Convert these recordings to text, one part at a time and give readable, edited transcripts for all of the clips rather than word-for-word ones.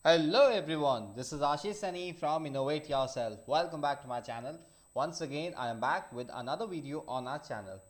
Hello everyone, this is Ashish Sani from Innovate Yourself. Welcome back to my channel. Once again, I am back with another video on our channel.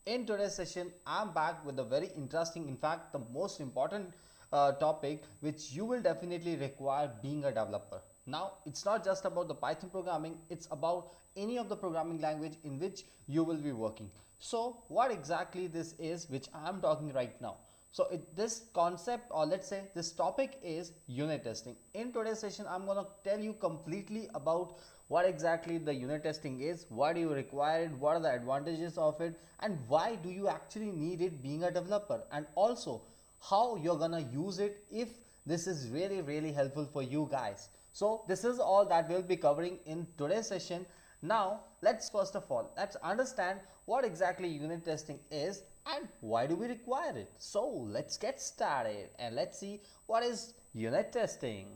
In today's session, I am back with a very interesting, in fact, the most important topic which you will definitely require being a developer. Now, it's not just about the Python programming, it's about any of the programming language in which you will be working. So, what exactly this is which I am talking right now? So this concept, or let's say this topic, is unit testing. In today's session, I'm going to tell you completely about what exactly the unit testing is, why do you require it, what are the advantages of it, and why do you actually need it being a developer, and also how you're going to use it if this is really helpful for you guys. So this is all that we'll be covering in today's session. Now let's first of all, let's understand what exactly unit testing is and why do we require it. So let's get started and let's see what is unit testing.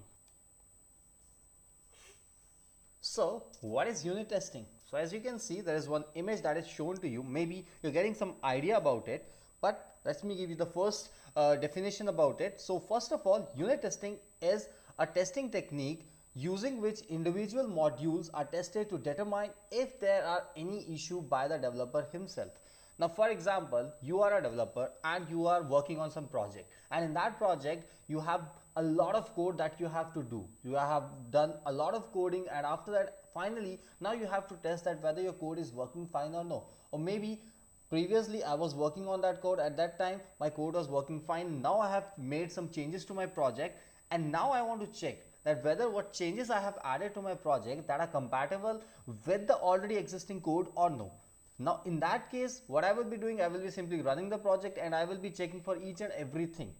So what is unit testing? So as you can see, there is one image that is shown to you. Maybe you're getting some idea about it, but let me give you the first definition about it. So first of all, unit testing is a testing technique using which individual modules are tested to determine if there are any issue by the developer himself. Now, for example, you are a developer and you are working on some project, and in that project you have a lot of code that you have to do. You have done a lot of coding, and after that, finally, now you have to test that whether your code is working fine or no. Or maybe previously I was working on that code, at that time my code was working fine. Now I have made some changes to my project, and now I want to check that whether what changes I have added to my project that are compatible with the already existing code or no. Now in that case, what I will be doing, I will be simply running the project and I will be checking for each and everything.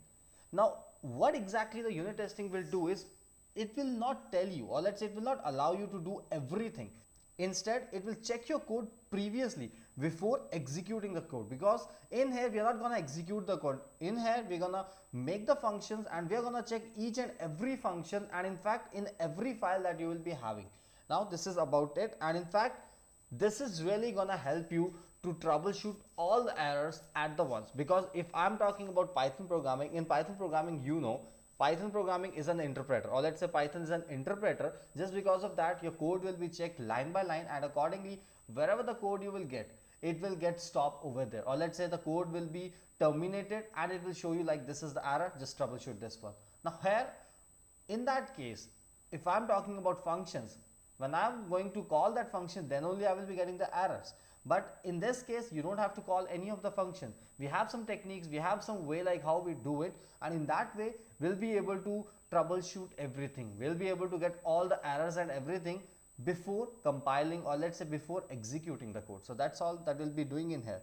Now what exactly the unit testing will do is, it will not tell you, or let's say it will not allow you to do everything. Instead, it will check your code previously before executing the code, because in here we are not going to execute the code. In here we are going to make the functions and we are going to check each and every function, and in fact in every file that you will be having. Now this is about it, and in fact this is really gonna help you to troubleshoot all the errors at the once. Because if I'm talking about Python programming, in Python programming, you know, Python programming is an interpreter, or let's say Python is an interpreter. Just because of that, your code will be checked line by line, and accordingly wherever the code you will get, it will get stopped over there, or let's say the code will be terminated and it will show you like this is the error, just troubleshoot this one. Now here, in that case, if I'm talking about functions, when I'm going to call that function, then only I will be getting the errors. But in this case, you don't have to call any of the function. We have some techniques, we have some way like how we do it, and in that way we'll be able to troubleshoot everything. We'll be able to get all the errors and everything before compiling, or let's say before executing the code. So that's all that we'll be doing in here.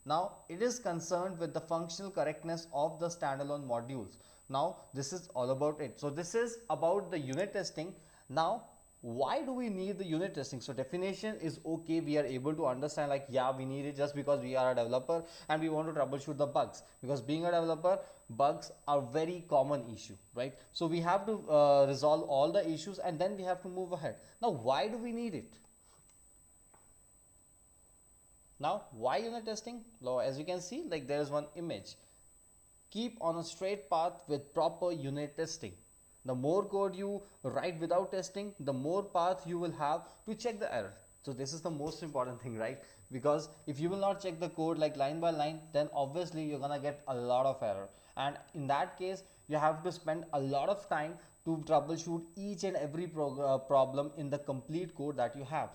Now it is concerned with the functional correctness of the standalone modules. Now this is all about it. So this is about the unit testing. Now why do we need the unit testing? So definition is okay, we are able to understand like, yeah, we need it just because we are a developer and we want to troubleshoot the bugs, because being a developer, bugs are very common issue, right? So we have to resolve all the issues and then we have to move ahead. Now why do we need it? Now why unit testing? Now as you can see, like there is one image. Keep on a straight path with proper unit testing. The more code you write without testing, the more path you will have to check the error. So this is the most important thing, right? Because if you will not check the code like line by line, then obviously you're gonna get a lot of error, and in that case you have to spend a lot of time to troubleshoot each and every problem in the complete code that you have.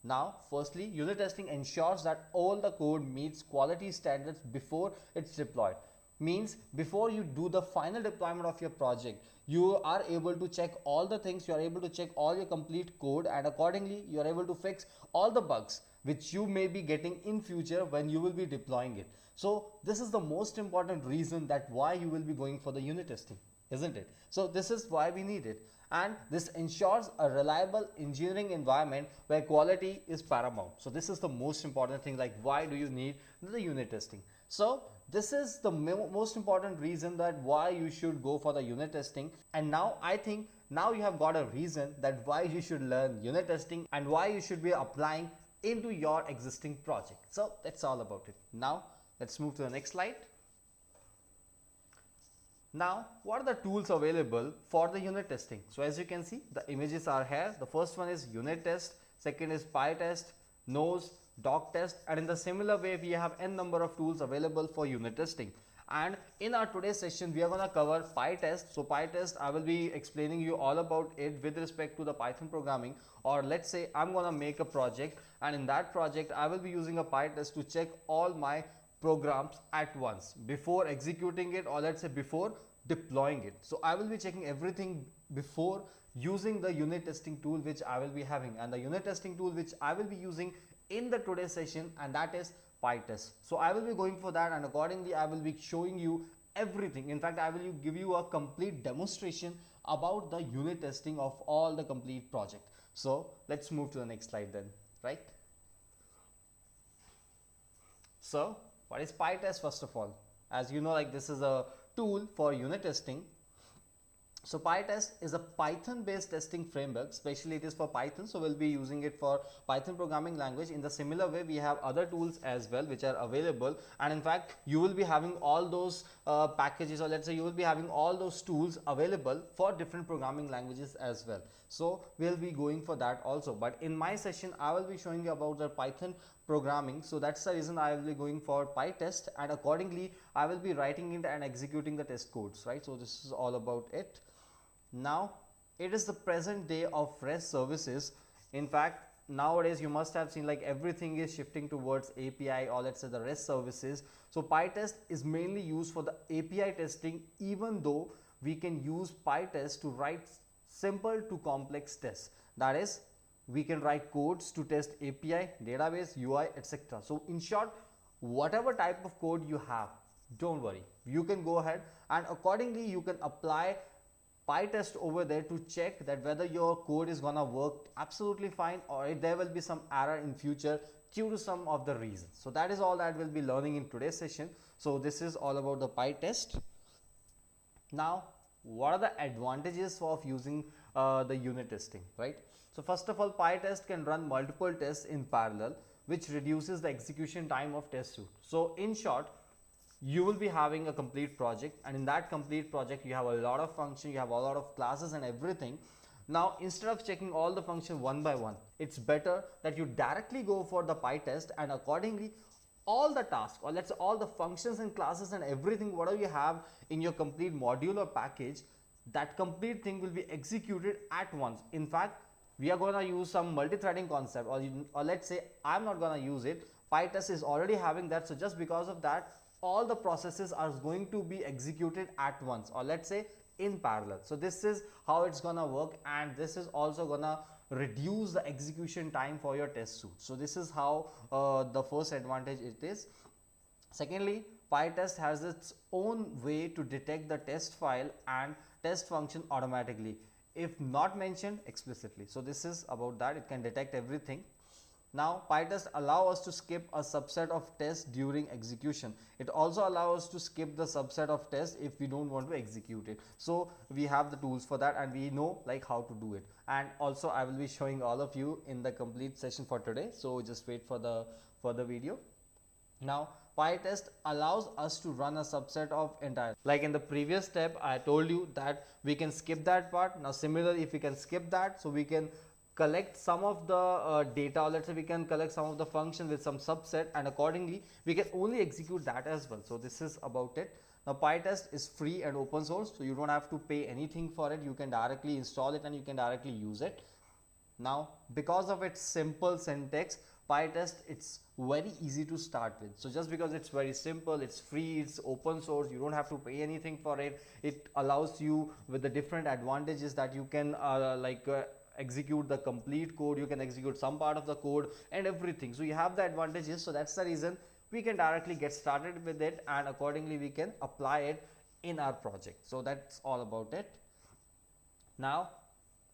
Now firstly, unit testing ensures that all the code meets quality standards before it's deployed. Means before you do the final deployment of your project, you are able to check all the things, you are able to check all your complete code, and accordingly you are able to fix all the bugs which you may be getting in future when you will be deploying it. So this is the most important reason that why you will be going for the unit testing, isn't it? So this is why we need it, and this ensures a reliable engineering environment where quality is paramount. So this is the most important thing, like why do you need the unit testing? So this is the most important reason that why you should go for the unit testing. And now I think now you have got a reason that why you should learn unit testing and why you should be applying into your existing project. So that's all about it. Now let's move to the next slide. Now, what are the tools available for the unit testing? So as you can see, the images are here. The first one is unit test, second is PyTest, nose, doc test, and in the similar way we have n number of tools available for unit testing. And in our today's session we are going to cover PyTest. So PyTest, I will be explaining you all about it with respect to the Python programming, or let's say I'm going to make a project, and in that project I will be using a PyTest to check all my programs at once before executing it, or let's say before deploying it. So I will be checking everything before using the unit testing tool which I will be having, and the unit testing tool which I will be using in the today's session, and that is PyTest. So I will be going for that, and accordingly I will be showing you everything. In fact, I will give you a complete demonstration about the unit testing of all the complete project. So let's move to the next slide then, right? So what is PyTest? First of all, as you know, like this is a tool for unit testing. So PyTest is a Python based testing framework, especially it is for Python, so we'll be using it for Python programming language. In the similar way, we have other tools as well which are available, and in fact you will be having all those packages, or let's say you will be having all those tools available for different programming languages as well. So we'll be going for that also, but in my session I will be showing you about the Python programming. So that's the reason I will be going for PyTest, and accordingly I will be writing it and executing the test codes, right? So this is all about it. Now it is the present day of REST services. In fact, nowadays you must have seen like everything is shifting towards API, or let's say the REST services. So PyTest is mainly used for the API testing, even though we can use PyTest to write simple to complex tests. That is, we can write codes to test API, database, UI, etc. So in short, whatever type of code you have, don't worry, you can go ahead and accordingly you can apply PyTest over there to check that whether your code is gonna work absolutely fine, or if there will be some error in future due to some of the reasons. So that is all that we'll be learning in today's session. So this is all about the PyTest. Now, what are the advantages of using the unit testing, right? So first of all, PyTest can run multiple tests in parallel, which reduces the execution time of test suite. So in short, you will be having a complete project, and in that complete project you have a lot of functions, you have a lot of classes and everything. Now instead of checking all the functions one by one, it's better that you directly go for the PyTest, and accordingly all the tasks, or let's say all the functions and classes and everything whatever you have in your complete module or package, that complete thing will be executed at once. In fact, we are going to use some multi-threading concept, or let's say I'm not going to use it. PyTest is already having that, so just because of that all the processes are going to be executed at once, or let's say in parallel. So this is how it's gonna work, and this is also gonna reduce the execution time for your test suite. So this is how the first advantage it is. Secondly, PyTest has its own way to detect the test file and test function automatically if not mentioned explicitly. So this is about that, it can detect everything. Now PyTest allow us to skip a subset of tests during execution. It also allows us to skip the subset of tests if we don't want to execute it. So we have the tools for that, and we know like how to do it. And also I will be showing all of you in the complete session for today. So just wait for the video. Now PyTest allows us to run a subset of entire, like in the previous step I told you that we can skip that part. Now similarly, if we can skip that, so we can collect some of the data, or let's say we can collect some of the function with some subset, and accordingly we can only execute that as well. So this is about it. Now PyTest is free and open source, so you don't have to pay anything for it. You can directly install it and you can directly use it. Now because of its simple syntax, PyTest, it's very easy to start with. So just because it's very simple, it's free, it's open source, you don't have to pay anything for it. It allows you with the different advantages that you can execute the complete code, you can execute some part of the code and everything. So you have the advantages. So that's the reason we can directly get started with it, and accordingly we can apply it in our project. So that's all about it. Now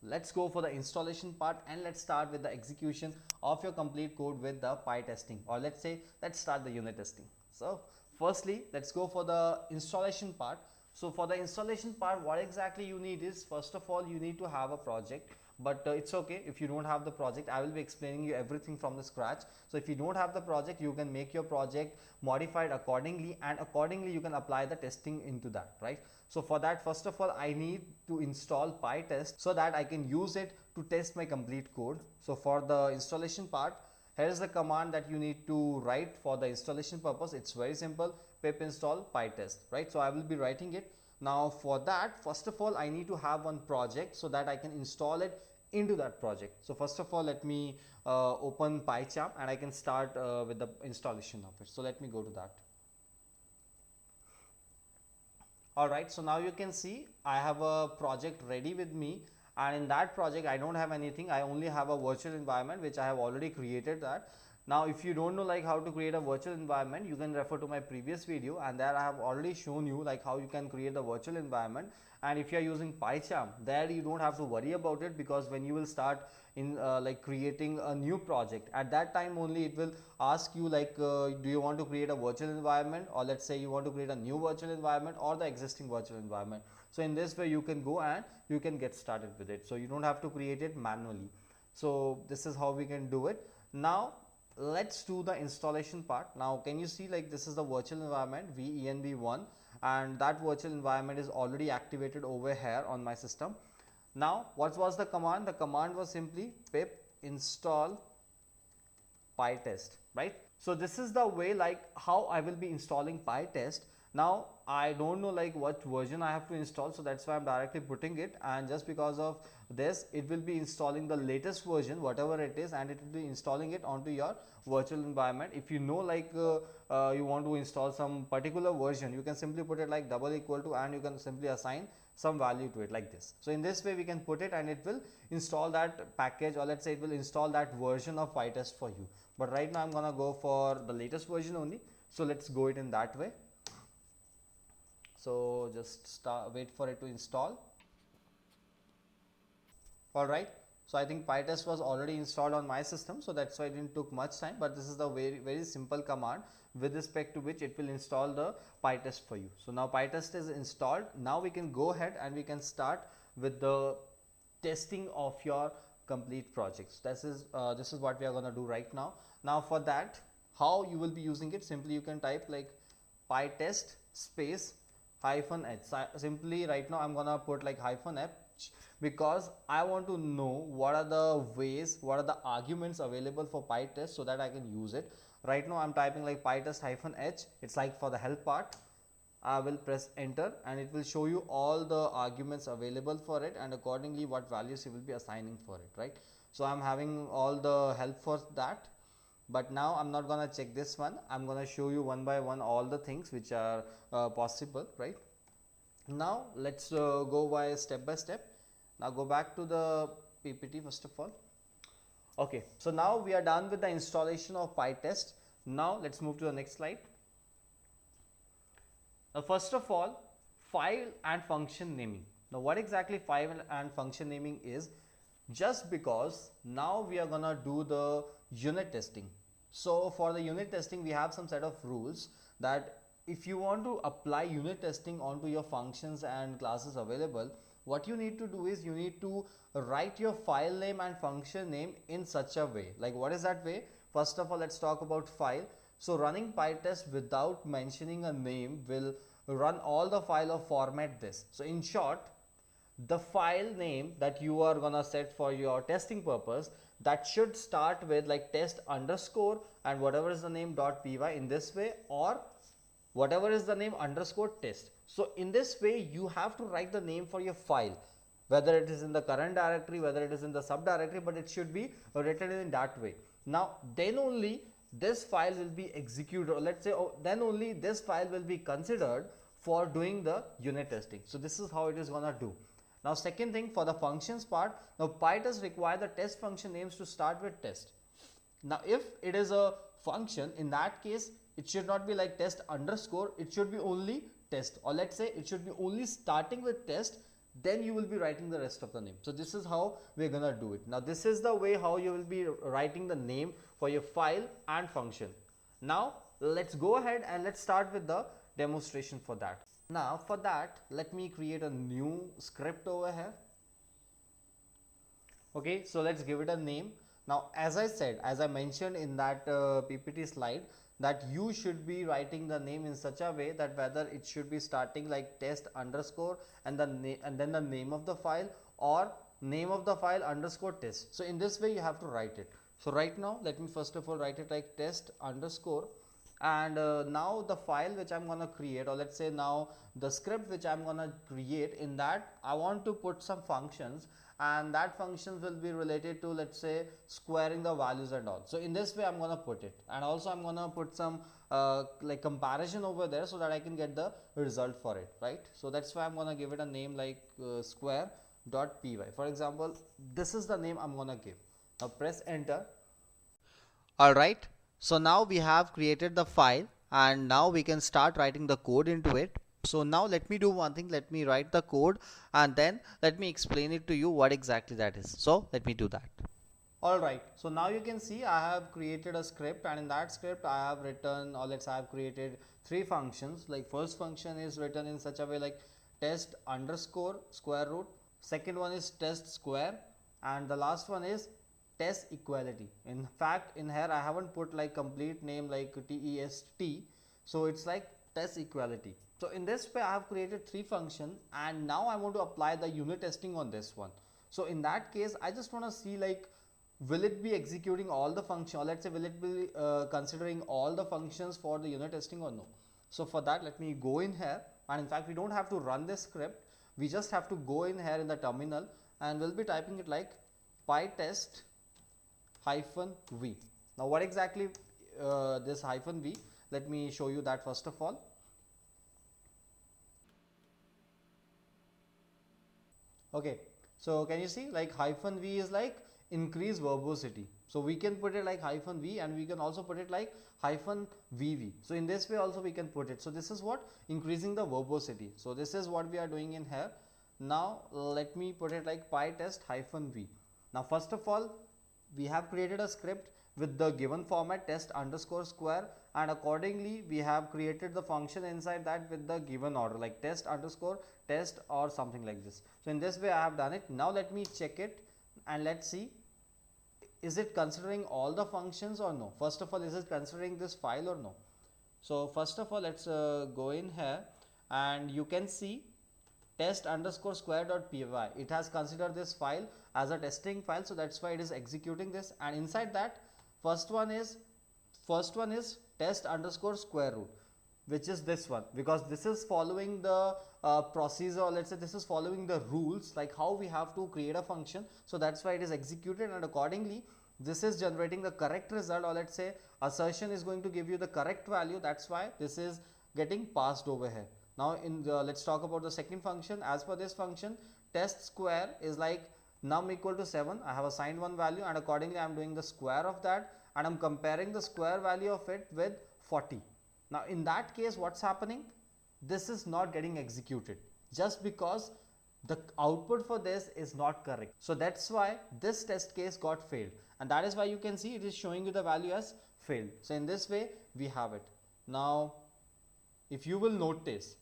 let's go for the installation part, and let's start with the execution of your complete code with the PyTesting, or let's say let's start the unit testing. So firstly, let's go for the installation part. So for the installation part, what exactly you need is, first of all, you need to have a project. but it's okay if you don't have the project. I will be explaining you everything from the scratch. So if you don't have the project, you can make your project modified accordingly, and accordingly you can apply the testing into that, right? So for that, first of all, I need to install PyTest so that I can use it to test my complete code. So for the installation part, here is the command that you need to write for the installation purpose. It's very simple: pip install PyTest, right? So I will be writing it. Now for that, first of all, I need to have one project so that I can install it into that project. So first of all, let me open PyCharm, and I can start with the installation of it. So let me go to that. Alright, so now you can see I have a project ready with me, and in that project I don't have anything. I only have a virtual environment which I have already created that. Now if you don't know like how to create a virtual environment, you can refer to my previous video, and there I have already shown you like how you can create a virtual environment. And if you are using PyCharm, there you don't have to worry about it, because when you will start in like creating a new project, at that time only it will ask you like do you want to create a virtual environment, or let's say you want to create a new virtual environment or the existing virtual environment. So in this way you can go and you can get started with it, so you don't have to create it manually. So this is how we can do it. Now let's do the installation part. Now can you see like this is the virtual environment venv1, and that virtual environment is already activated over here on my system. Now what was the command? The command was simply pip install PyTest, right? So this is the way like how I will be installing PyTest. Now I don't know like what version I have to install, so that's why I'm directly putting it, and just because of this it will be installing the latest version, whatever it is, and it will be installing it onto your virtual environment. If you know like you want to install some particular version, you can simply put it like double equal to, and you can simply assign some value to it like this. So in this way we can put it, and it will install that package, or let's say it will install that version of PyTest for you. But right now I'm gonna go for the latest version only, so let's go it in that way. So just wait for it to install. Alright, so I think PyTest was already installed on my system, so that's why it didn't took much time, but this is the very simple command with respect to which it will install the PyTest for you. So now PyTest is installed. Now we can go ahead and we can start with the testing of your complete projects. This is what we are going to do right now. Now for that, how you will be using it, simply you can type like PyTest space -h. Simply right now I'm gonna put like -h, because I want to know what are the ways, what are the arguments available for PyTest so that I can use it. Right now I'm typing like PyTest -h. It's like for the help part. I will press enter, and it will show you all the arguments available for it, and accordingly what values you will be assigning for it, right? So I'm having all the help for that, but now I'm not gonna check this one. I'm gonna show you one by one all the things which are possible, right? Now let's go by step. Now go back to the PPT first of all. Okay, so now we are done with the installation of PyTest. Now let's move to the next slide. Now first of all, file and function naming. Now what exactly file and function naming is? Just because now we are gonna do the unit testing. So for the unit testing we have some set of rules that if you want to apply unit testing onto your functions and classes available, what you need to do is you need to write your file name and function name in such a way. Like what is that way? First of all, let's talk about file. So running PyTest without mentioning a name will run all the file or format this. So in short, the file name that you are gonna set for your testing purpose, that should start with like test underscore and whatever is the name .py in this way, or whatever is the name underscore test. So in this way you have to write the name for your file, whether it is in the current directory, whether it is in the subdirectory, but it should be written in that way. Now then only this file will be executed, or let's say then only this file will be considered for doing the unit testing. So this is how it is gonna do. Now second thing, for the functions part, now PyTest require the test function names to start with test. Now if it is a function, in that case it should not be like test underscore, it should be only test, or let's say it should be only starting with test, then you will be writing the rest of the name. So this is how we're gonna do it. Now this is the way how you will be writing the name for your file and function. Now let's go ahead and let's start with the demonstration for that. Now for that, let me create a new script over here. Okay, so let's give it a name. Now, as I said, as I mentioned in that PPT slide, that you should be writing the name in such a way that whether it should be starting like test underscore and then the name of the file, or name of the file underscore test. So in this way you have to write it. So right now let me first of all write it like test underscore, and now the file which I'm gonna create, or let's say now the script which I'm gonna create, in that I want to put some functions, and that functions will be related to, let's say, squaring the values and all. So in this way I'm gonna put it, and also I'm gonna put some like comparison over there so that I can get the result for it, right? So that's why I'm gonna give it a name like square.py. For example, this is the name I'm gonna give. Now press enter. Alright, so now we have created the file, and now we can start writing the code into it. So now let me do one thing, let me write the code and then let me explain it to you what exactly that is. So let me do that. Alright, so now you can see I have created a script, and in that script I have written, or let's say I have created three functions. Like first function is written in such a way like test underscore square root, second one is test square, and the last one is test equality. In fact, in here I haven't put like complete name like test, so it's like test equality. So in this way I have created three functions, and now I want to apply the unit testing on this one. So in that case I just want to see like, will it be executing all the function, or let's say will it be considering all the functions for the unit testing or no. So for that let me go in here, and in fact we don't have to run this script, we just have to go in here in the terminal and we'll be typing it like pytest -v. Now what exactly this -v, let me show you that first of all. Okay, so can you see like -v is like increase verbosity, so we can put it like -v, and we can also put it like -vv. So in this way also we can put it. So this is what increasing the verbosity. So this is what we are doing in here. Now let me put it like pytest -v. Now first of all we have created a script with the given format test underscore square, and accordingly we have created the function inside that with the given order like test underscore test or something like this. So in this way I have done it. Now let me check it and let's see, is it considering all the functions or no. First of all, is it considering this file or no. So first of all let's go in here, and you can see test underscore square.py, it has considered this file as a testing file, so that's why it is executing this. And inside that first one is test underscore square root, which is this one, because this is following the procedure, or let's say this is following the rules like how we have to create a function. So that's why it is executed, and accordingly this is generating the correct result, or let's say assertion is going to give you the correct value. That's why this is getting passed over here. Now let's talk about the second function. As per this function, test square is like num equal to 7. I have assigned one value, and accordingly I am doing the square of that, and I am comparing the square value of it with 40. Now in that case what's happening, this is not getting executed just because the output for this is not correct. So that's why this test case got failed, and that is why you can see it is showing you the value as failed. So in this way we have it. Now if you will notice,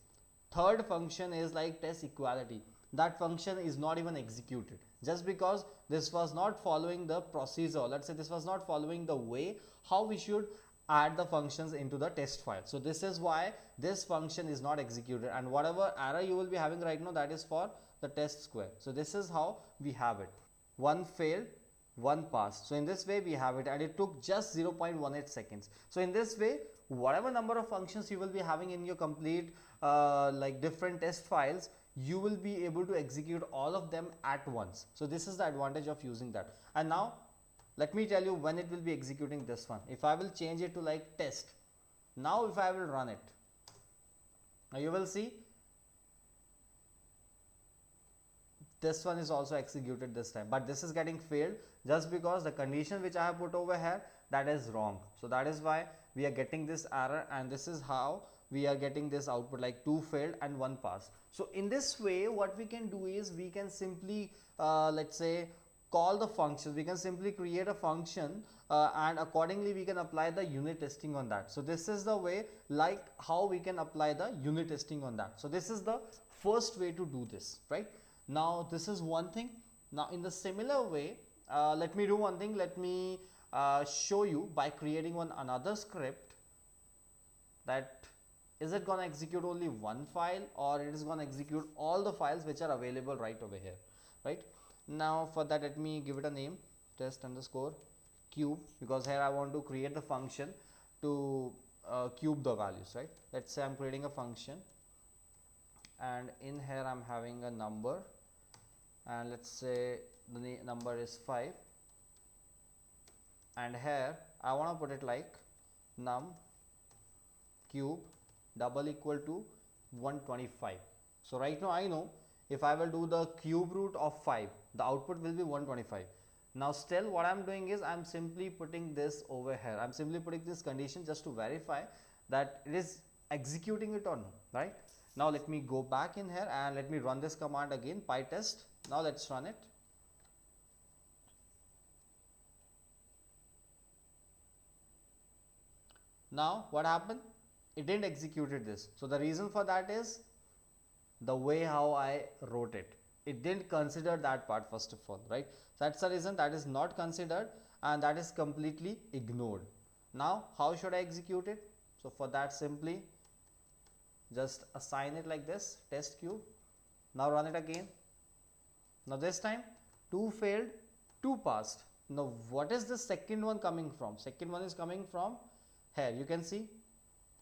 third function is like test equality. That function is not even executed just because this was not following the procedure. Let's say this was not following the way how we should add the functions into the test file. So this is why this function is not executed, and whatever error you will be having right now, that is for the test square. So this is how we have it. One failed, one passed. So in this way we have it, and it took just 0.18 seconds. So in this way, whatever number of functions you will be having in your complete like different test files, you will be able to execute all of them at once. So this is the advantage of using that. And now let me tell you when it will be executing this one. If I will change it to like test, now if I will run it, now you will see this one is also executed this time, but this is getting failed just because the condition which I have put over here, that is wrong. So that is why we are getting this error, and this is how we are getting this output like 2 failed and 1 passed. So in this way what we can do is we can simply let's say call the functions. We can simply create a function and accordingly we can apply the unit testing on that. So this is the way like how we can apply the unit testing on that. So this is the first way to do this, right? Now this is one thing. Now in the similar way let me do one thing. Let me show you by creating another script that is it going to execute only one file or it is going to execute all the files which are available right over here, right? Now for that, let me give it a name, test underscore cube, because here I want to create the function to cube the values, right? Let's say I'm creating a function and in here I'm having a number, and let's say the number is 5, and here I want to put it like num cube double equal to 125. So right now I know if I will do the cube root of 5, the output will be 125. Now still what I'm doing is I'm simply putting this over here. I'm simply putting this condition just to verify that it is executing it or no, right? Now let me go back in here and let me run this command again, pytest. Now let's run it. Now what happened? It didn't execute this. So the reason for that is the way how I wrote it. It didn't consider that part first of all, right? That's the reason that is not considered and that is completely ignored. Now how should I execute it? So for that, simply just assign it like this, test cube. Now run it again. Now this time 2 failed, 2 passed. Now what is the second one coming from? Second one is coming from here. You can see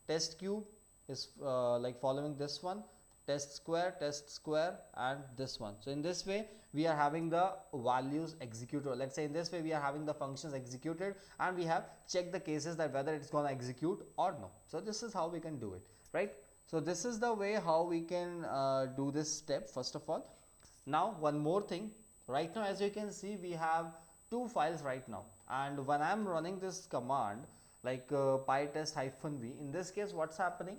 test cube is like following this one, test square, and this one. So in this way we are having the values executed. Let's say in this way we are having the functions executed and we have checked the cases that whether it's going to execute or no. So this is how we can do it, right? So this is the way how we can do this step first of all. Now one more thing, right now as you can see we have 2 files right now, and when I'm running this command like pytest -v, in this case what's happening,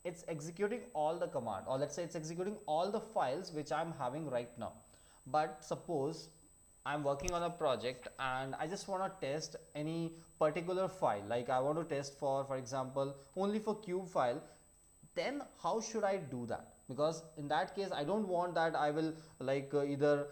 it's executing all the command, or let's say it's executing all the files which I'm having right now. But suppose I'm working on a project and I just want to test any particular file, like I want to test for example only for cube file, then how should I do that? Because in that case I don't want that I will like either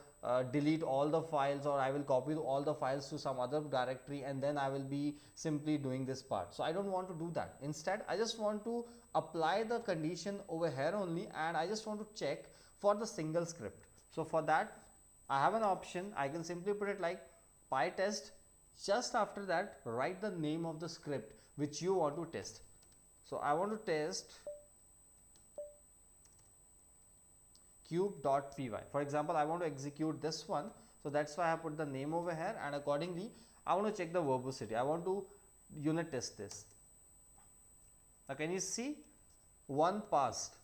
delete all the files or I will copy all the files to some other directory and then I will be simply doing this part. So I don't want to do that. Instead I just want to apply the condition over here only, and I just want to check for the single script. So for that I have an option. I can simply put it like pytest, just after that write the name of the script which you want to test. So I want to test cube.py. For example, I want to execute this one, so that's why I put the name over here, and accordingly I want to check the verbosity. I want to unit test this. Now can you see, 1 passed.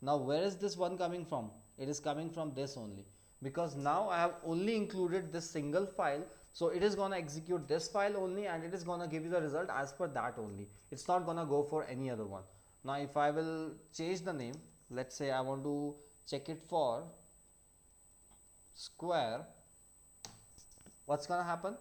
Now where is this 1 coming from? It is coming from this only, because now I have only included this single file, so it is going to execute this file only and it is going to give you the result as per that only. It's not going to go for any other one. Now if I will change the name, let's say I want to check it for square, what's going to happen?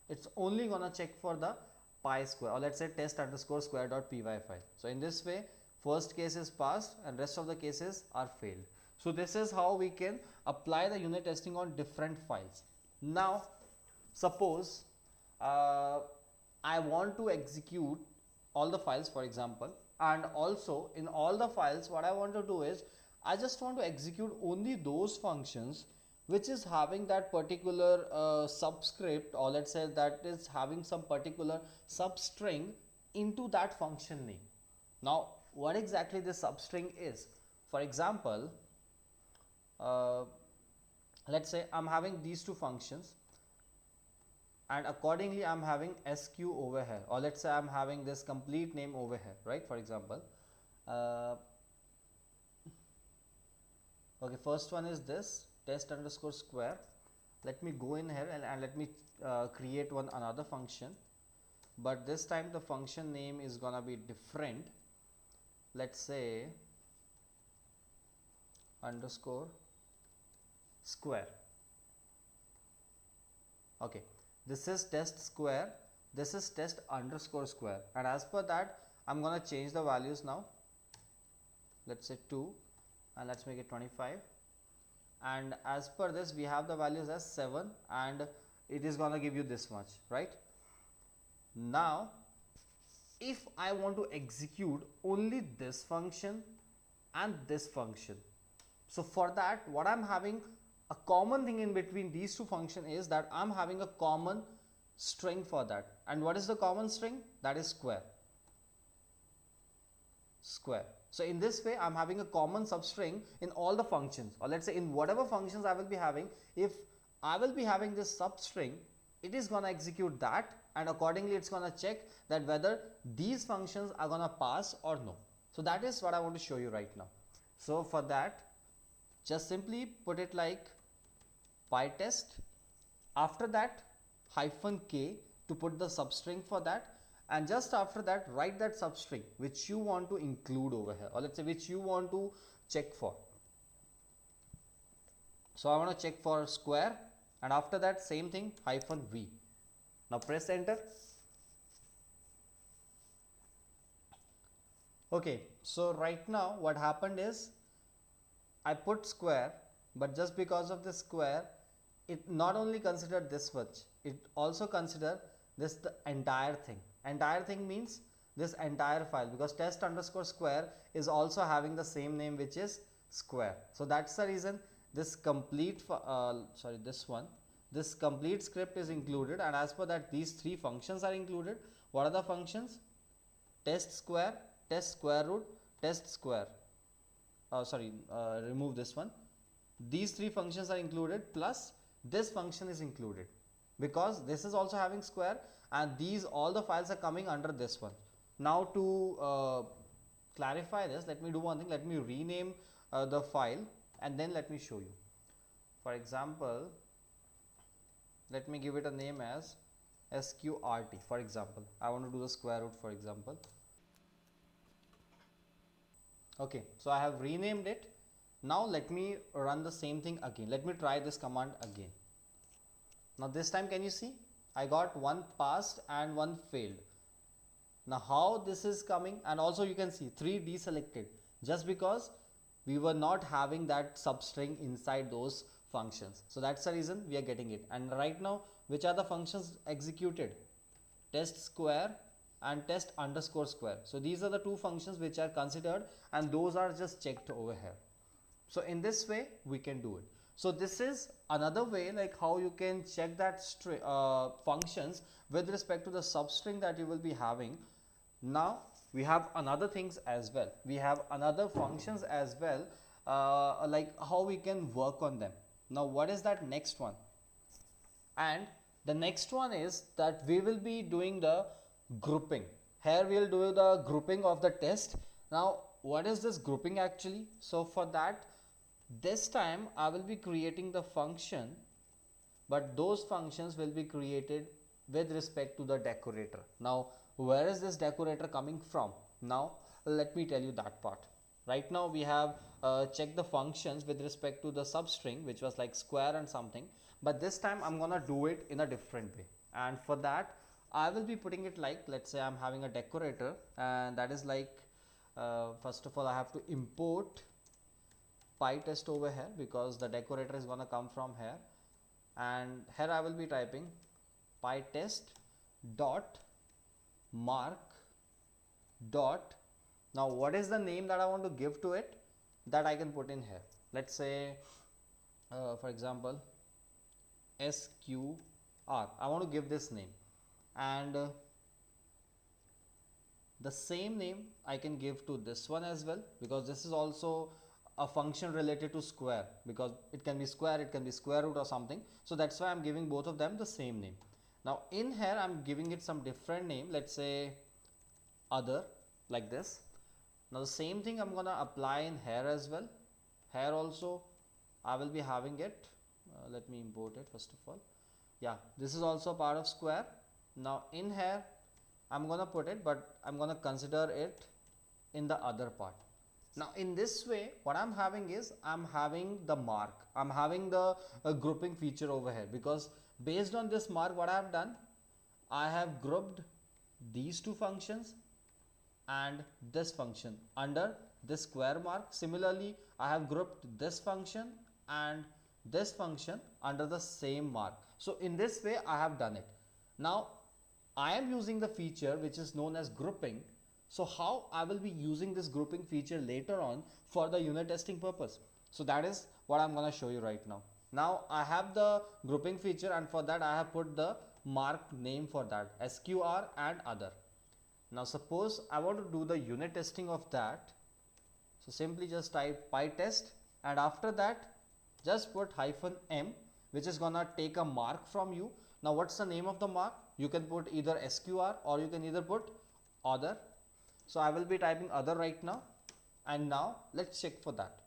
It's only going to check for the pi square, or let's say test underscore square.py file. So in this way first case is passed and rest of the cases are failed. So this is how we can apply the unit testing on different files. Now suppose I want to execute all the files for example, and also in all the files what I want to do is I just want to execute only those functions which is having that particular subscript, or let's say that is having some particular substring into that function name. Now what exactly this substring is? For example, let's say I'm having these 2 functions and accordingly I'm having sq over here, or let's say I'm having this complete name over here, right? For example, okay, first one is this test underscore square. Let me go in here and let me create another function, but this time the function name is gonna be different. Let's say underscore square. Okay, this is test square, this is test underscore square, and as per that I'm gonna change the values now. Let's say 2 and let's make it 25, and as per this we have the values as 7 and it is gonna give you this much, right? Now if I want to execute only this function and this function, so for that what I'm having, a common thing in between these two functions is that I'm having a common string for that. And what is the common string? That is square. So in this way I'm having a common substring in all the functions, or let's say in whatever functions I will be having. If I will be having this substring, it is gonna execute that, and accordingly it's gonna check that whether these functions are gonna pass or no. So that is what I want to show you right now. So for that, just simply put it like PyTest, after that -k to put the substring for that, and just after that write that substring which you want to include over here, or let's say which you want to check for. So I want to check for square, and after that same thing -v. Now press enter. Okay, so right now what happened is I put square, but just because of the square, it not only considered this much, it also considered this the entire thing. Entire thing means this entire file, because test_square is also having the same name, which is square. So that's the reason this complete this complete script is included, and as per that these three functions are included. What are the functions? Test square, test square root, test square. Remove this one. These three functions are included, plus this function is included, because this is also having square, and these all the files are coming under this one. Now to clarify this, let me do one thing. Let me rename the file, and then let me show you. For example, let me give it a name as sqrt. For example, I want to do the square root, for example. Okay, so I have renamed it. Now let me run the same thing again. Let me try this command again. Now this time, can you see? I got one passed and one failed. Now how this is coming, and also you can see 3 deselected, just because we were not having that substring inside those functions. So that's the reason we are getting it. And right now, which are the functions executed? Test square and test_square. So these are the two functions which are considered, and those are just checked over here. So in this way we can do it. So this is another way like how you can check that functions with respect to the substring that you will be having. Now we have another things as well. We have another functions as well, like how we can work on them. Now what is that next one? And the next one is that we will be doing the grouping. Here we will do the grouping of the test. Now what is this grouping actually? So for that, this time I will be creating the function, but those functions will be created with respect to the decorator. Now where is this decorator coming from? Now let me tell you that part. Right now we have checked the functions with respect to the substring, which was like square and something, but this time I'm gonna do it in a different way. And for that I will be putting it like, let's say I'm having a decorator, and that is like first of all I have to import PyTest over here, because the decorator is gonna come from here, and here I will be typing PyTest dot mark dot. Now what is the name that I want to give to it? That I can put in here. Let's say for example SQR. I want to give this name, and the same name I can give to this one as well, because this is also a function related to square, because it can be square, it can be square root or something. So that's why I'm giving both of them the same name. Now in here I'm giving it some different name, let's say other, like this. Now the same thing I'm gonna apply in here as well. Here also I will be having it. Let me import it first of all. Yeah, this is also part of square. Now in here I'm gonna put it, but I'm gonna consider it in the other part. Now in this way what I'm having is I'm having the mark, I'm having the grouping feature over here, because based on this mark what I have done, I have grouped these two functions and this function under this square mark. Similarly I have grouped this function and this function under the same mark. So in this way I have done it. Now I am using the feature which is known as grouping. So how I will be using this grouping feature later on for the unit testing purpose. So that is what I'm going to show you right now. Now I have the grouping feature, and for that I have put the mark name for that, SQR and other. Now suppose I want to do the unit testing of that. So simply just type PyTest, and after that just put -m, which is gonna take a mark from you. Now what's the name of the mark? You can put either SQR or you can either put other. So I will be typing other right now, and now let's check for that.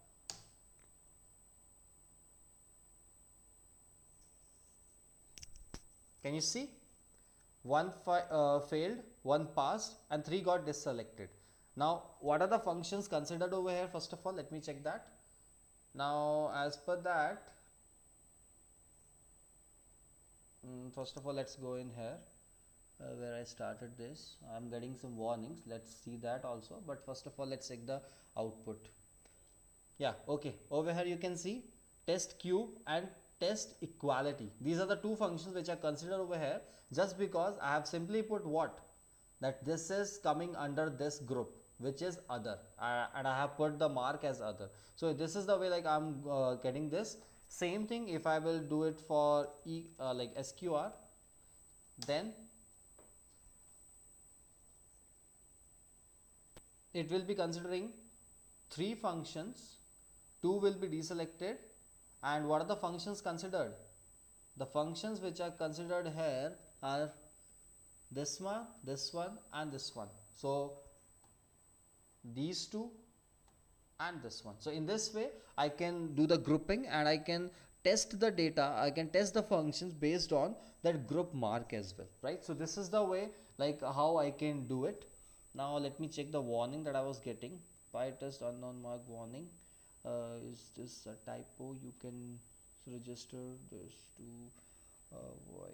Can you see? One failed, one passed, and 3 got deselected. Now what are the functions considered over here? First of all, let me check that. Now as per that, first of all let's go in here where I started this. I'm getting some warnings, let's see that also, but first of all let's check the output. Yeah, okay, over here you can see test cube and test equality. These are the two functions which are considered over here, just because I have simply put what, that this is coming under this group which is other, and I have put the mark as other. So this is the way like I'm getting this. Same thing if I will do it for like SQR, then it will be considering 3 functions, 2 will be deselected. And what are the functions considered? The functions which are considered here are this one, and this one. So these 2 and this one. So in this way I can do the grouping, and I can test the data, I can test the functions based on that group mark as well, right? So this is the way like how I can do it. Now let me check the warning that I was getting. PyTest unknown mark warning. Is this a typo? You can register this to avoid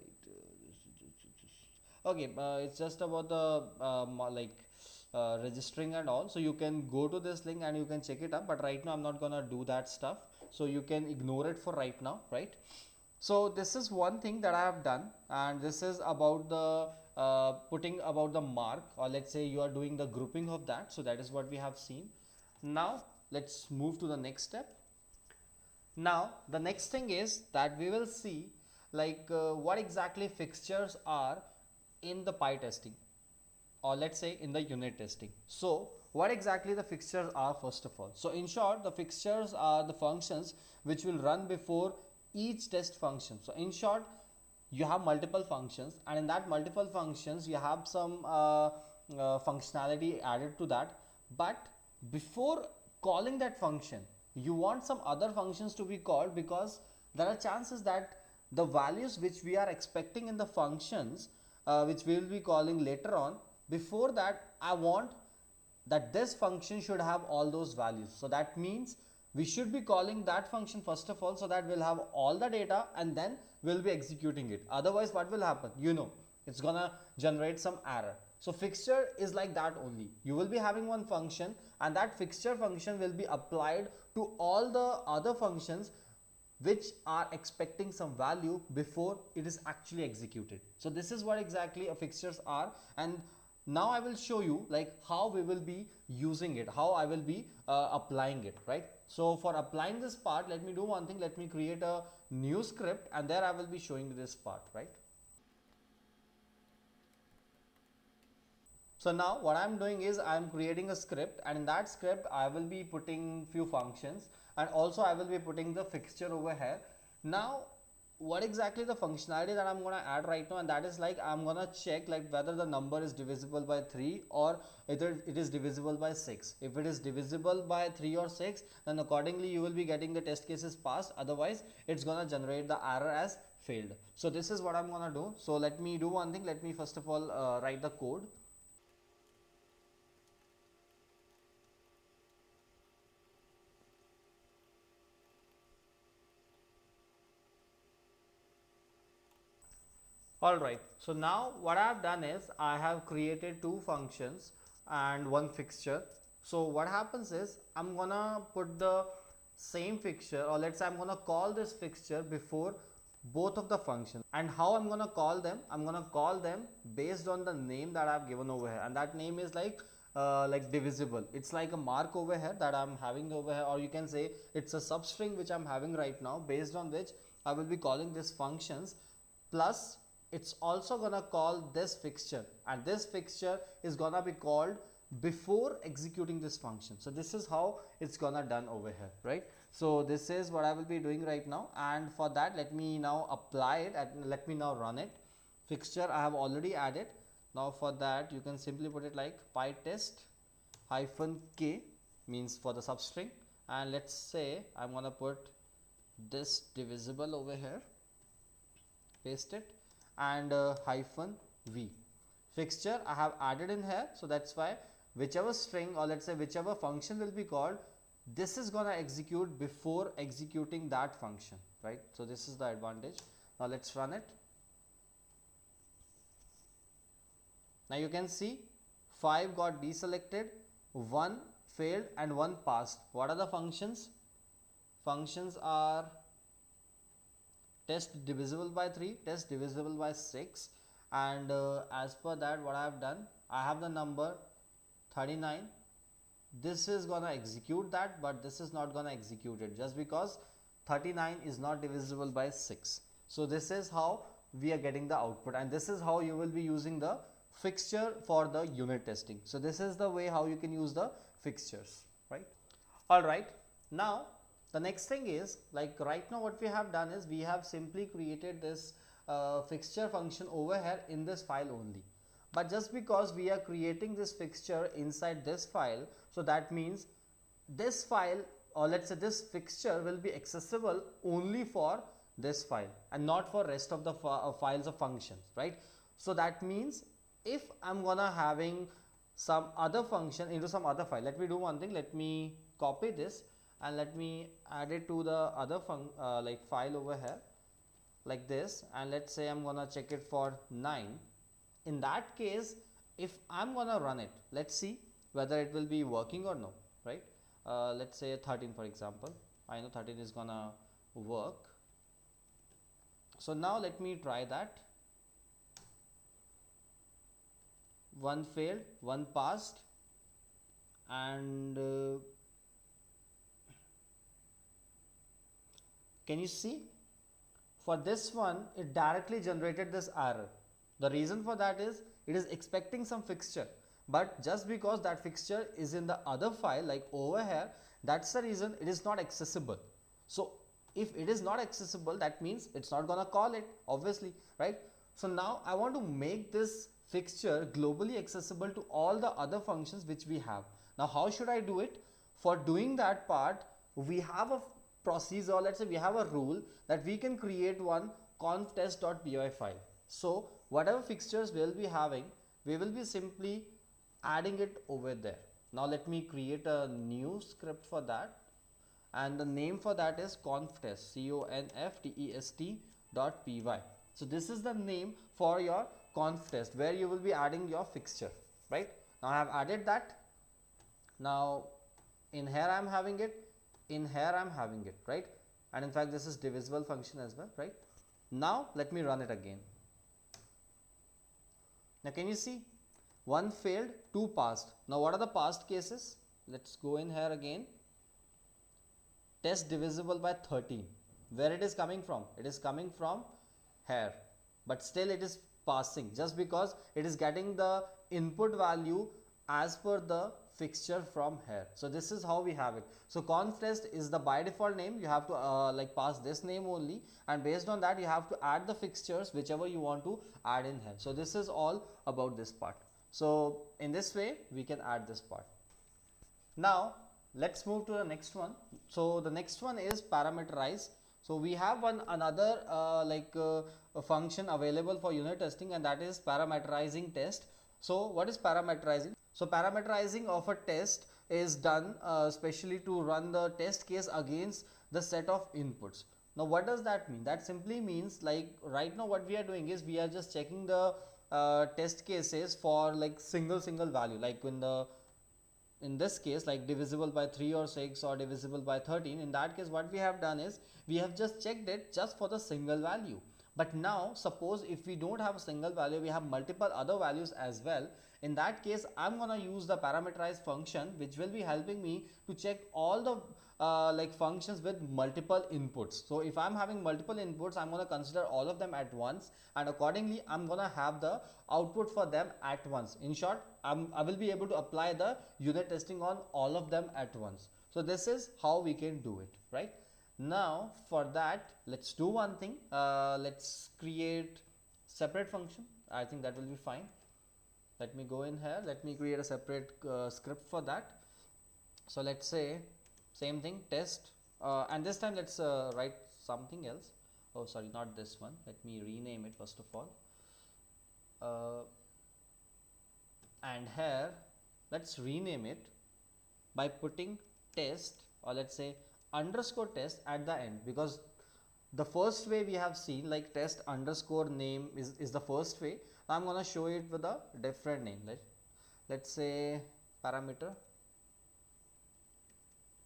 okay, it's just about the registering and all. So you can go to this link and you can check it up, but right now I'm not gonna do that stuff, so you can ignore it for right now, right? So this is one thing that I have done, and this is about the putting about the mark, or let's say you are doing the grouping of that. So that is what we have seen. Now let's move to the next step. Now the next thing is that we will see like what exactly fixtures are in the PyTesting, or let's say in the unit testing. So what exactly the fixtures are first of all. So in short, the fixtures are the functions which will run before each test function. So in short, you have multiple functions, and in that multiple functions you have some functionality added to that, but before calling that function you want some other functions to be called, because there are chances that the values which we are expecting in the functions which we will be calling later on, before that I want that this function should have all those values. So that means we should be calling that function first of all, so that we'll have all the data and then we'll be executing it. Otherwise what will happen? You know, it's gonna generate some error. So fixture is like that only. You will be having one function, and that fixture function will be applied to all the other functions which are expecting some value before it is actually executed. So this is what exactly a fixtures are, and now I will show you like how we will be using it, how I will be applying it, right? So for applying this part, let me do one thing. Let me create a new script, and there I will be showing this part, right? So now what I'm doing is I'm creating a script, and in that script I will be putting few functions, and also I will be putting the fixture over here. Now what exactly the functionality that I'm gonna add right now, and that is like I'm gonna check like whether the number is divisible by 3 or either it is divisible by 6. If it is divisible by 3 or 6, then accordingly you will be getting the test cases passed, otherwise it's gonna generate the error as failed. So this is what I'm gonna do. So let me do one thing. Let me first of all write the code. Alright, so now what I have done is I have created 2 functions and 1 fixture. So what happens is I'm gonna put the same fixture, or let's say I'm gonna call this fixture before both of the functions. And how I'm gonna call them? I'm gonna call them based on the name that I've given over here, and that name is like divisible. It's like a mark over here that I'm having over here, or you can say it's a substring which I'm having right now, based on which I will be calling these functions. Plus it's also gonna call this fixture, and this fixture is gonna be called before executing this function. So this is how it's gonna done over here, right? So this is what I will be doing right now, and for that let me now apply it and let me now run it. Fixture I have already added. Now for that you can simply put it like pytest -k means for the substring, and let's say I'm gonna put this divisible over here, paste it, and -v. Fixture I have added in here, so that's why whichever string, or let's say whichever function will be called, this is gonna execute before executing that function, right? So this is the advantage. Now let's run it. Now you can see 5 got deselected, 1 failed, and 1 passed. What are the functions? Functions are test divisible by 3, test divisible by 6, and as per that what I have done, I have the number 39. This is gonna execute that, but this is not gonna execute it just because 39 is not divisible by 6. So this is how we are getting the output, and this is how you will be using the fixture for the unit testing. So this is the way how you can use the fixtures, right? All right, now the next thing is, like right now what we have done is we have simply created this fixture function over here in this file only. But just because we are creating this fixture inside this file, so that means this file, or let's say this fixture, will be accessible only for this file and not for rest of the files of functions, right? So that means if I'm gonna having some other function into some other file, let me do one thing. Let me copy this and let me add it to the other like file over here like this, and let's say I'm gonna check it for 9. In that case, if I'm gonna run it, let's see whether it will be working or no, right? Let's say 13 for example. I know 13 is gonna work. So now let me try that. 1 failed, 1 passed, and can you see? For this one, it directly generated this error. The reason for that is it is expecting some fixture, but just because that fixture is in the other file like over here, that's the reason it is not accessible. So if it is not accessible, that means it's not gonna call it, obviously, right? So now I want to make this fixture globally accessible to all the other functions which we have. Now how should I do it? For doing that part, we have a procedure, or let's say we have a rule that we can create one conf_test.py file. So whatever fixtures we'll be having, we will be simply adding it over there. Now let me create a new script for that, and the name for that is conf_test, conf_test.py. So this is the name for your conf_test where you will be adding your fixture, right? Now I have added that. Now in here I am having it, in here I am having it, right? And in fact this is divisible function as well, right? Now let me run it again. Now can you see? 1 failed, 2 passed. Now what are the past cases? Let's go in here again. Test divisible by 13. Where it is coming from? It is coming from here, but still it is passing just because it is getting the input value as per the fixture from here. So this is how we have it. So conf_test is the by default name. You have to like pass this name only, and based on that you have to add the fixtures whichever you want to add in here. So this is all about this part. So in this way we can add this part. Now let's move to the next one. So the next one is parameterize. So we have another a function available for unit testing, and that is parameterizing test. So what is parameterizing? So parameterizing of a test is done specially to run the test case against the set of inputs. Now what does that mean? That simply means, like right now what we are doing is we are just checking the test cases for like single value, like when the in this case like divisible by 3 or 6 or divisible by 13, in that case what we have done is we have just checked it just for the single value. But now suppose if we don't have a single value, we have multiple other values as well. In that case, I'm gonna use the parameterized function, which will be helping me to check all the like functions with multiple inputs. So if I'm having multiple inputs, I'm gonna consider all of them at once, and accordingly I'm gonna have the output for them at once. In short, I will be able to apply the unit testing on all of them at once. So this is how we can do it, right? Now for that, let's do one thing. Let's create separate function. I think that will be fine. Let me go in here. Let me create a separate script for that. So let's say same thing, test, and this time let's write something else. Oh, sorry, not this one. Let me rename it first of all. And here let's rename it by putting test, or let's say underscore test at the end, because the first way we have seen like test underscore name is the first way. I'm gonna show it with a different name. Let's say parameter.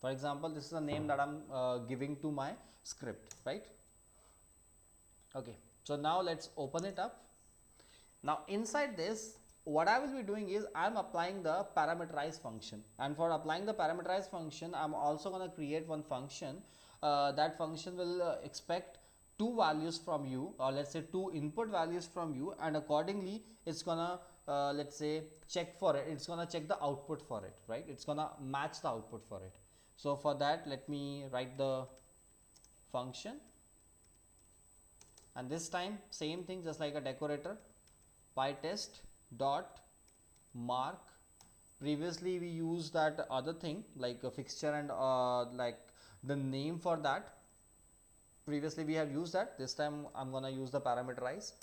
For example, this is the name that I'm giving to my script, right? Okay, so now let's open it up. Now inside this, what I will be doing is I'm applying the parameterized function, and for applying the parameterized function, I'm also going to create one function. That function will expect two values from you, or let's say two input values from you, and accordingly it's gonna let's say check for it. It's gonna check the output for it, right? It's gonna match the output for it. So for that, let me write the function, and this time same thing, just like a decorator, pytest dot mark. Previously we used that other thing like a fixture and like the name for that. Previously we have used that. This time I'm gonna use the parameterize,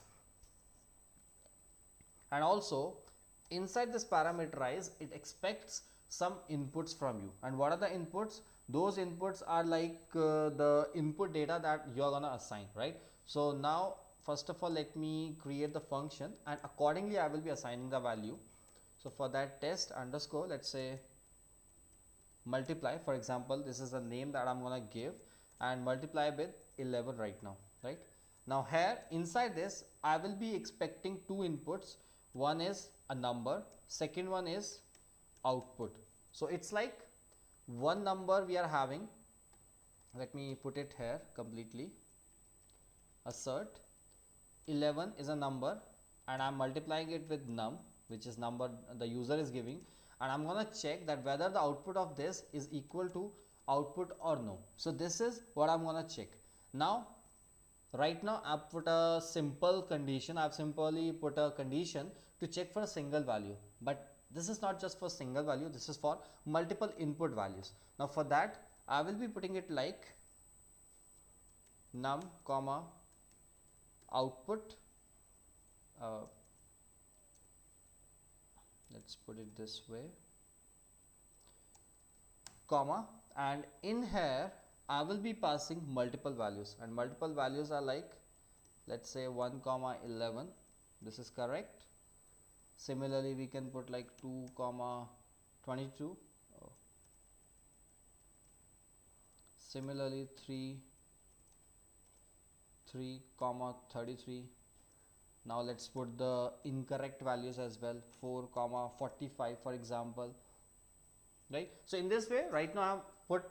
and also inside this parameterize it expects some inputs from you. And what are the inputs? Those inputs are like the input data that you're gonna assign, right? So now first of all, let me create the function, and accordingly I will be assigning the value. So for that, test underscore, let's say multiply, for example, this is the name that I'm gonna give, and multiply with 11 right now, right? Now here inside this, I will be expecting two inputs. One is a number, second one is output. So it's like one number we are having. Let me put it here completely. Assert 11 is a number, and I'm multiplying it with num, which is number the user is giving, and I'm gonna check that whether the output of this is equal to output or no. So this is what I'm gonna check. Now right now I've put a simple condition. I've simply put a condition to check for a single value, but this is not just for single value, this is for multiple input values. Now for that, I will be putting it like num comma output, let's put it this way, comma, and in here I will be passing multiple values, and multiple values are like, let's say 1 comma 11, this is correct. Similarly we can put like 2 comma 22, similarly 3 comma 33. Now let's put the incorrect values as well, 4 comma 45 for example, right? So in this way, right now I have put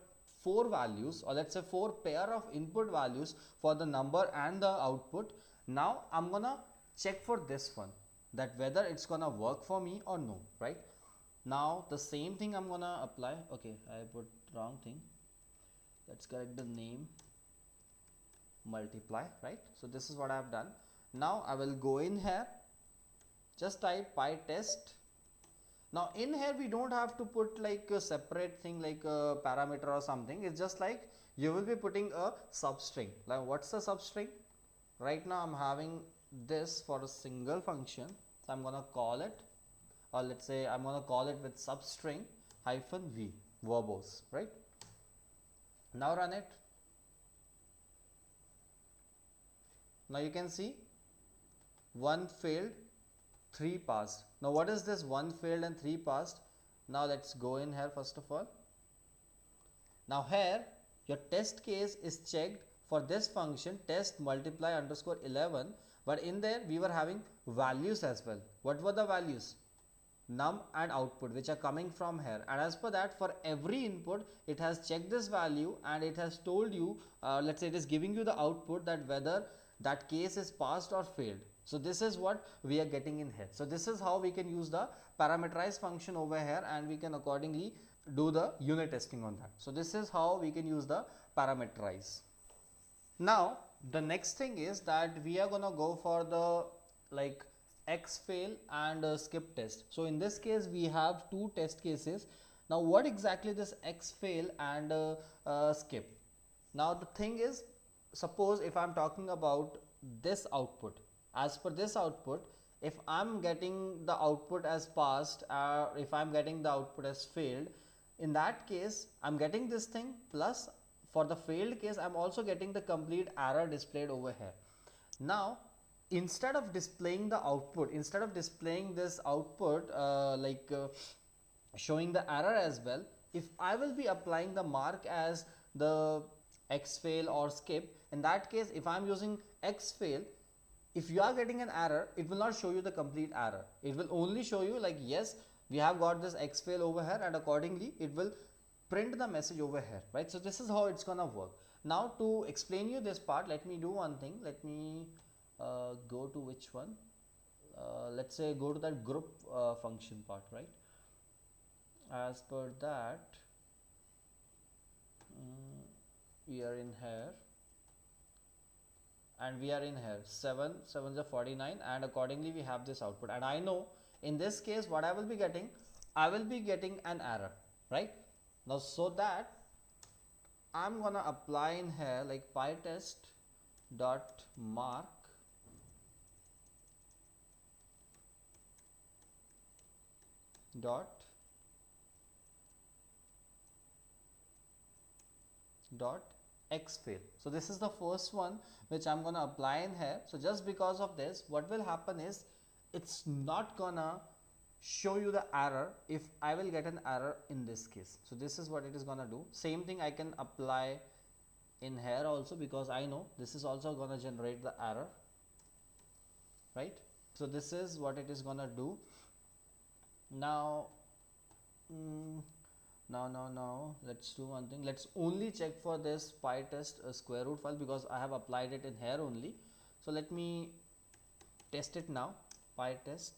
4 values, or let's say 4 pair of input values for the number and the output. Now I'm gonna check for this one, that whether it's gonna work for me or no, right? Now the same thing I'm gonna apply. Okay, I put wrong thing. Let's correct the name, multiply, right? So this is what I have done. Now I will go in here, just type pytest. Now in here we don't have to put like a separate thing like a parameter or something. It's just like you will be putting a substring. Like what's the substring? Right now I'm having this for a single function, so I'm gonna call it, or let's say I'm gonna call it with substring -v, verbose, right? Now run it. Now you can see 1 failed, 3 passed. Now what is this 1 failed and 3 passed? Now let's go in here first of all. Now here your test case is checked for this function test multiply underscore 11, but in there we were having values as well. What were the values? Num and output, which are coming from here, and as per that for every input it has checked this value and it has told you, let's say it is giving you the output that whether that case is passed or failed. So this is what we are getting in here. So this is how we can use the parameterize function over here, and we can accordingly do the unit testing on that. So this is how we can use the parameterize. Now the next thing is that we are gonna go for the like xfail and skip test. So in this case we have two test cases. Now what exactly this xfail and skip? Now the thing is, suppose if I'm talking about this output, as per this output, if I'm getting the output as passed or if I'm getting the output as failed, in that case I'm getting this thing, plus for the failed case I'm also getting the complete error displayed over here. Now instead of displaying the output, instead of displaying this output showing the error as well, if I will be applying the mark as the xfail or skip, in that case if I'm using xfail, if you are getting an error, it will not show you the complete error. It will only show you like, yes, we have got this xfail over here, and accordingly it will print the message over here, right? So this is how it's gonna work. Now to explain you this part, let me do one thing. Let me go to which one? Let's say go to that group function part, right? As per that, we are in here, and we are in here 7 7s are 49, and accordingly we have this output, and I know in this case what I will be getting, I will be getting an error, right? Now so that I'm gonna apply in here like pytest dot mark dot xfail. So this is the first one which I'm gonna apply in here. So just because of this, what will happen is it's not gonna show you the error if I will get an error in this case. So this is what it is gonna do. Same thing I can apply in here also, because I know this is also gonna generate the error, right? So this is what it is gonna do. Now now let's do one thing. Let's only check for this pytest square root file, because I have applied it in here only. So let me test it now. Pytest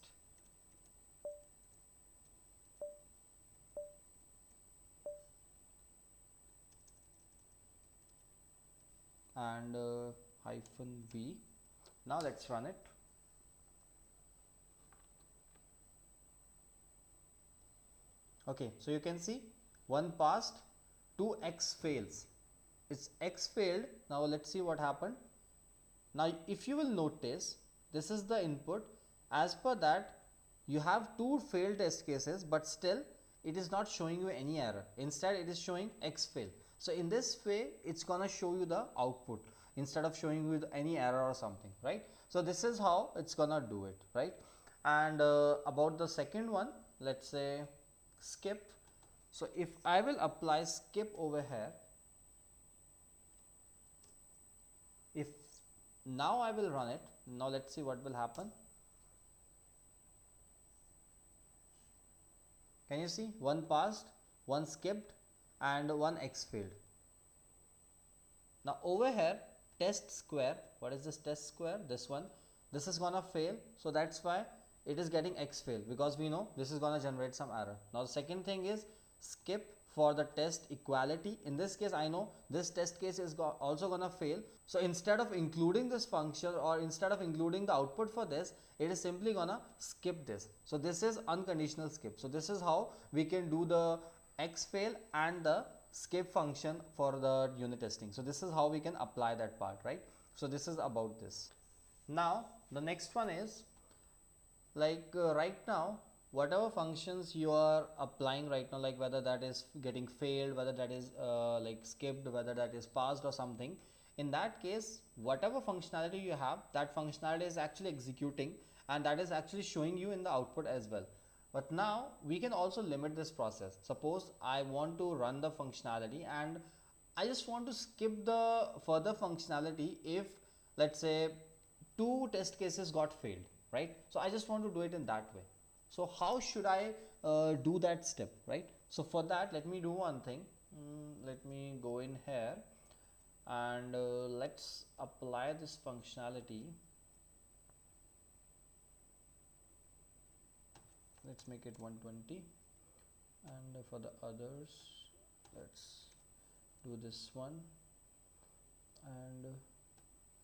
and -v. Now let's run it. Okay, so you can see one passed, 2 x fails. It's x failed. Now let's see what happened. Now if you will notice, this is the input. As per that, you have 2 failed test cases, but still it is not showing you any error. Instead it is showing x fail. So in this way it's gonna show you the output instead of showing you any error or something, right? So this is how it's gonna do it, right? And about the second one, let's say skip. So if I will apply skip over here, if now I will run it, now let's see what will happen. Can you see? One passed, one skipped, and one x failed. Now over here, test square, what is this test square? This one, this is gonna fail, so that's why it is getting x fail, because we know this is gonna generate some error. Now the second thing is skip for the test equality. In this case I know this test case is also gonna fail, so instead of including this function or instead of including the output for this, it is simply gonna skip this. So this is unconditional skip. So this is how we can do the x fail and the skip function for the unit testing. So this is how we can apply that part, right? So this is about this. Now the next one is like right now, whatever functions you are applying right now, like whether that is getting failed, whether that is like skipped, whether that is passed or something, in that case whatever functionality you have, that functionality is actually executing and that is actually showing you in the output as well. But now we can also limit this process. Suppose I want to run the functionality and I just want to skip the further functionality if, let's say, 2 test cases got failed, right? So I just want to do it in that way. So how should I do that step, right? So for that, let me do one thing. Let me go in here and let's apply this functionality. Let's make it 120, and for the others, let's do this one, and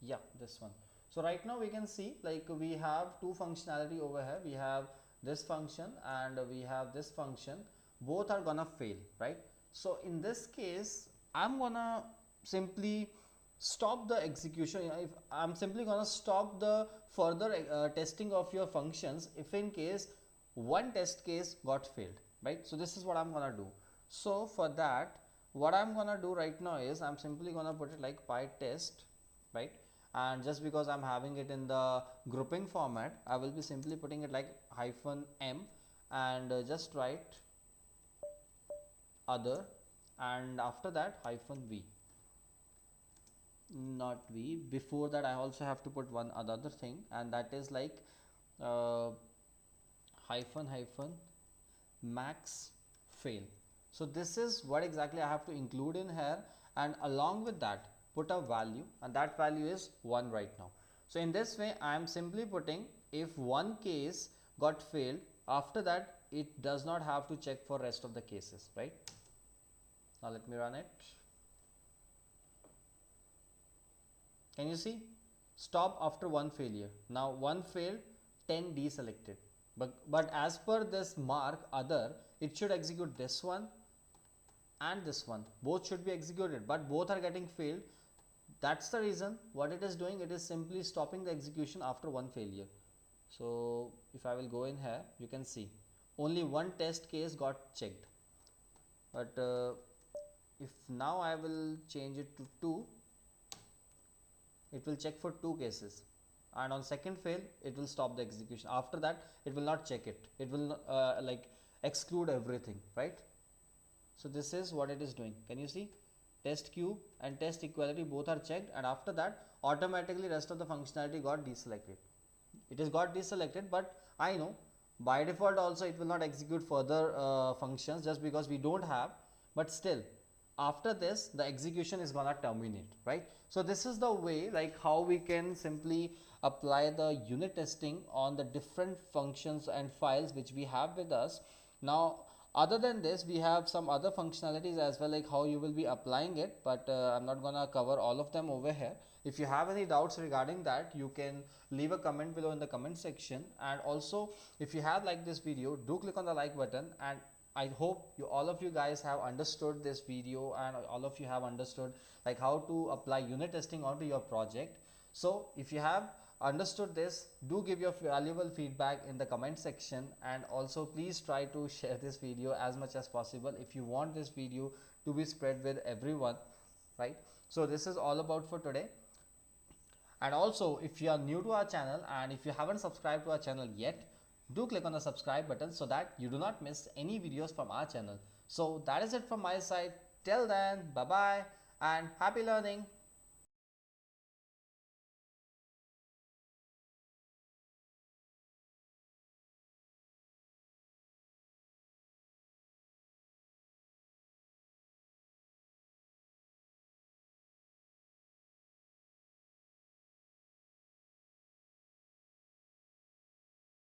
yeah, this one. So right now we can see, like, we have 2 functionality over here. We have this function and we have this function. Both are gonna fail, right? So in this case, I'm gonna simply stop the execution. If I'm simply gonna stop the further testing of your functions if in case one test case got failed, right? So this is what I'm gonna do. So for that, what I'm gonna do right now is I'm simply gonna put it like PyTest, right? And just because I'm having it in the grouping format, I will be simply putting it like -m and just write other, and after that -v, not v. Before that, I also have to put one other thing, and that is like hyphen max fail. So this is what exactly I have to include in here, and along with that put a value, and that value is 1 right now. So in this way I am simply putting if one case got failed, after that it does not have to check for rest of the cases, right? Now let me run it. Can you see? Stop after one failure. Now one failed, 10 deselected. But as per this mark other, it should execute this one and this one. Both should be executed, but both are getting failed. That's the reason what it is doing. It is simply stopping the execution after one failure. So if I will go in here, you can see only one test case got checked. But if now I will change it to 2, it will check for 2 cases. And on second fail, it will stop the execution. After that, it will not check it. It will like exclude everything, right? So this is what it is doing. Can you see? Test queue and test equality both are checked, and after that automatically rest of the functionality got deselected. It is got deselected, but I know by default also it will not execute further functions just because we don't have, but still after this the execution is gonna terminate, right? So this is the way like how we can simply apply the unit testing on the different functions and files which we have with us. Now other than this, we have some other functionalities as well, like how you will be applying it, but I'm not gonna cover all of them over here. If you have any doubts regarding that, you can leave a comment below in the comment section. And also if you have liked this video, do click on the like button, and I hope all of you guys have understood this video, and all of you have understood like how to apply unit testing onto your project. So if you have understood this, do give your valuable feedback in the comment section, and also please try to share this video as much as possible if you want this video to be spread with everyone, right? So this is all about for today. And also if you are new to our channel and if you haven't subscribed to our channel yet, do click on the subscribe button so that you do not miss any videos from our channel. So that is it from my side. Till then, bye bye and happy learning.